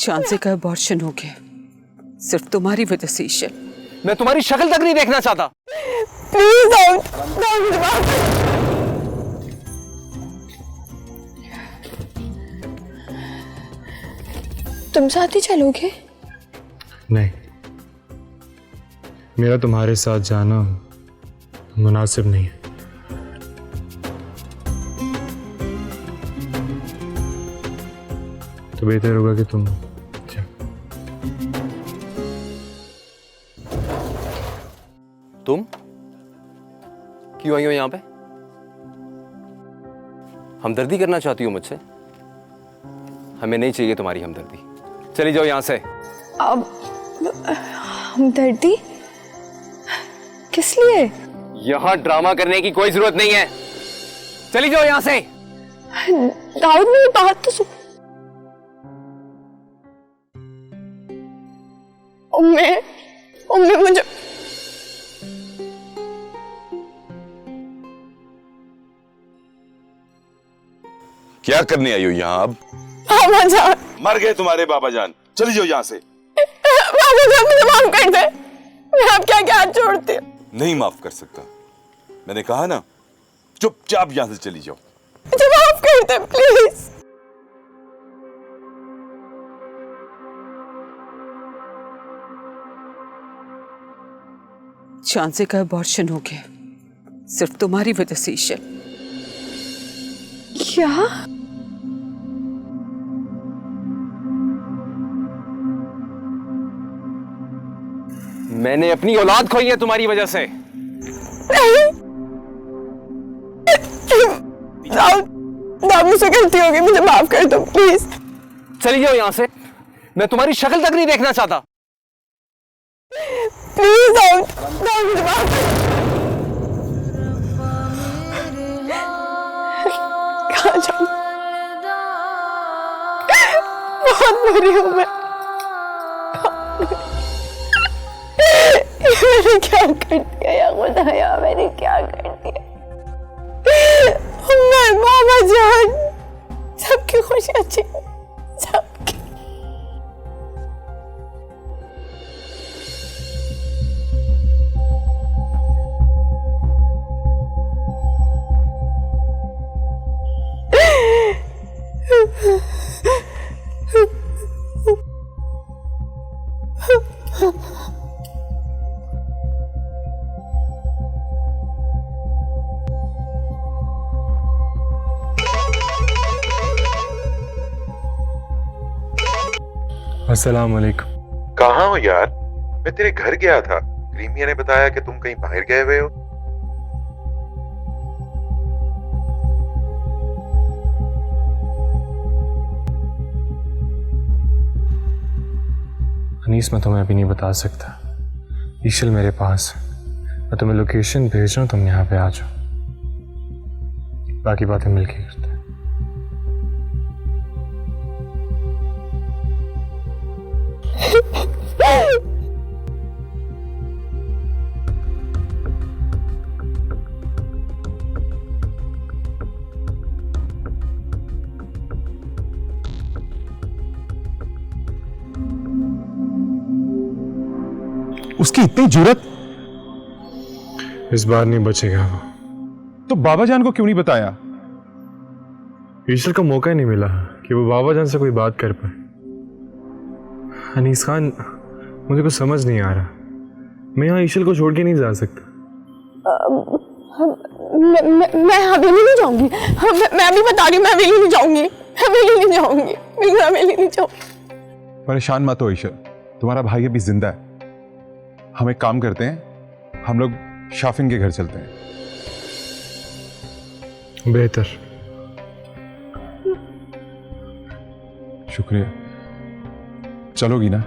चांद से का अबॉर्शन हो गया सिर्फ तुम्हारी वजह से ईशल। मैं तुम्हारी शक्ल तक नहीं देखना चाहता। प्लीज तुम साथ ही चलोगे? नहीं, मेरा तुम्हारे साथ जाना मुनासिब नहीं है। तो बेहतर होगा कि तुम तुम क्यों आई हो यहां पे? हमदर्दी करना चाहती हो मुझसे? हमें नहीं चाहिए तुम्हारी हमदर्दी। चली जाओ यहां से। अब हमदर्दी किस लिए? यहां ड्रामा करने की कोई जरूरत नहीं है। चली जाओ यहां से। दाऊद मेरी बात तो सुन। उम्मी मुझे क्या करने आई हो यहाँ अब? बाबा जान मर गए तुम्हारे बाबा जान, चली जाओ यहाँ से। बाबा जान मुझे माफ कर दे, मैं आपके आगे हाथ जोड़ती हूँ। नहीं माफ कर सकता, मैंने कहा ना, चुपचाप यहाँ से चली जाओ। मुझे माफ कर दे प्लीज। चांद से का अबॉर्शन हो गया सिर्फ तुम्हारी वजह से ईशल। क्या? मैंने अपनी औलाद खोई है तुम्हारी वजह से। मुझसे गलती हो गई, मुझे माफ कर दो प्लीज। चली जाओ यहां से, मैं तुम्हारी शक्ल तक नहीं देखना चाहता। प्लीज मुझे माफ कर दो। कहाँ जाऊं? बहुत बुरी हूं मैं। मैंने क्या कर दिया या खुदाया, मैंने क्या कर दिया? मैं बाबा जान सबकी खुशी अच्छी सबकी। अस्सलाम वालेकुम। कहाँ हो यार? मैं तेरे घर गया था, क्रीमिया ने बताया कि तुम कहीं बाहर गए हुए हो। अनीस, मैं तुम्हें अभी नहीं बता सकता। ईशल मेरे पास है, मैं तुम्हें लोकेशन भेज रहा हूँ, तुम यहाँ पे आ जाओ, बाकी बातें मिलके करते हैं। उसकी इतनी जुर्रत? इस बार नहीं बचेगा वो। तो बाबा जान को क्यों नहीं बताया? ईशल को मौका ही नहीं मिला कि वो बाबा जान से कोई बात कर पाए। अनीस खान, मुझे कुछ समझ नहीं आ रहा, मैं यहाँ ईशल को छोड़ के नहीं जा सकता। मैं हवेली नहीं जाऊंगी। मैं अभी बता रही हूँ, मैं हवेली नहीं जाऊंगी, हवेली नहीं जाऊंगी, मैं हवेली नहीं जाऊंगी। परेशान मत हो ईशल, तुम्हारा भाई अभी जिंदा है। हम एक काम करते हैं, हम लोग शाफिन के घर चलते हैं। बेहतर। शुक्रिया। चलोगी ना?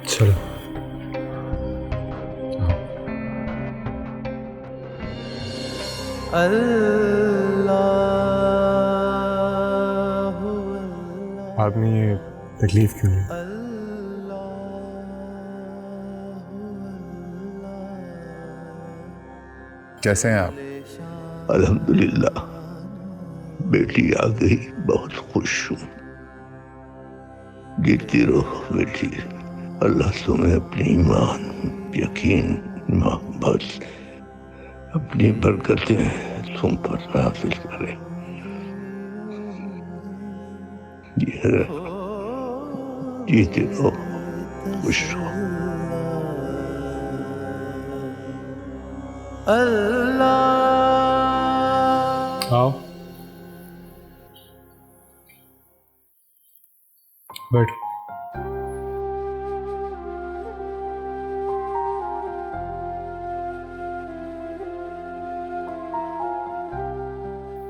चलो। आपने ये तकलीफ क्यों ली? कैसे हैं आप? अल्हम्दुलिल्लाह बेटी आ गई, बहुत खुश हूं। जीती रहो बेटी, अल्लाह तुम्हें अपनी ईमान, यकीन, मोहब्बत, अपनी बरकतें तुम पर नाफिल करे। जीते रहो, खुश रहो। आओ बैठ।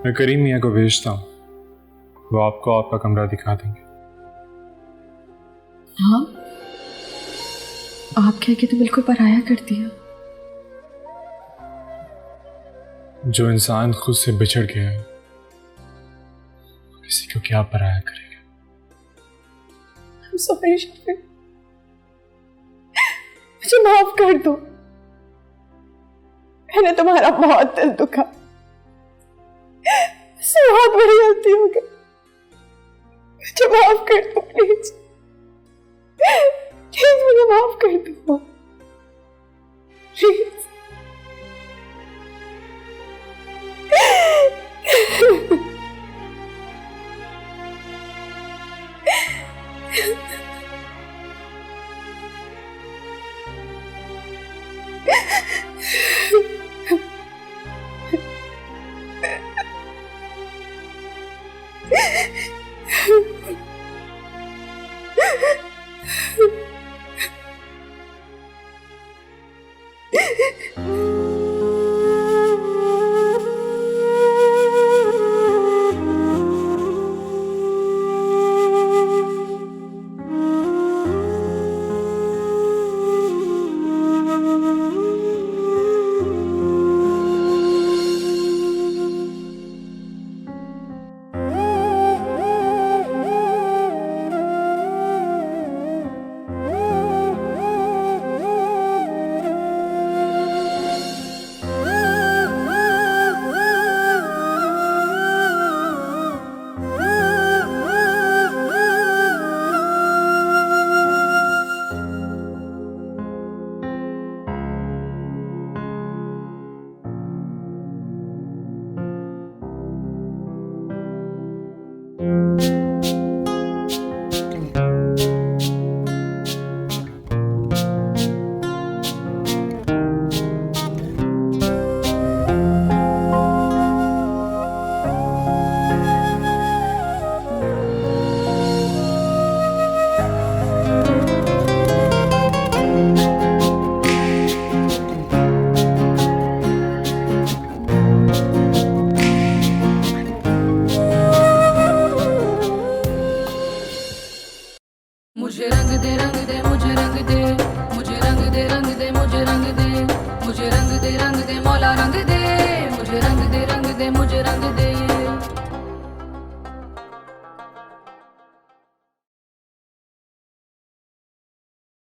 मैं करीम मियाँ को भेजता हूँ, वो आपको आपका कमरा दिखा देंगे। हाँ, आप कह के तो बिल्कुल पराया कर दिया। जो इंसान खुद से बिछड़ गया है, किसी को क्या पराया करेगा। सॉरी शफीक, मुझे माफ कर दो, मैंने तुम्हारा बहुत दिल दुखा, मुझसे बहुत बड़ी गलती हो गई, मुझे माफ कर दो प्लीज, प्लीज मुझे माफ कर दो प्लीज।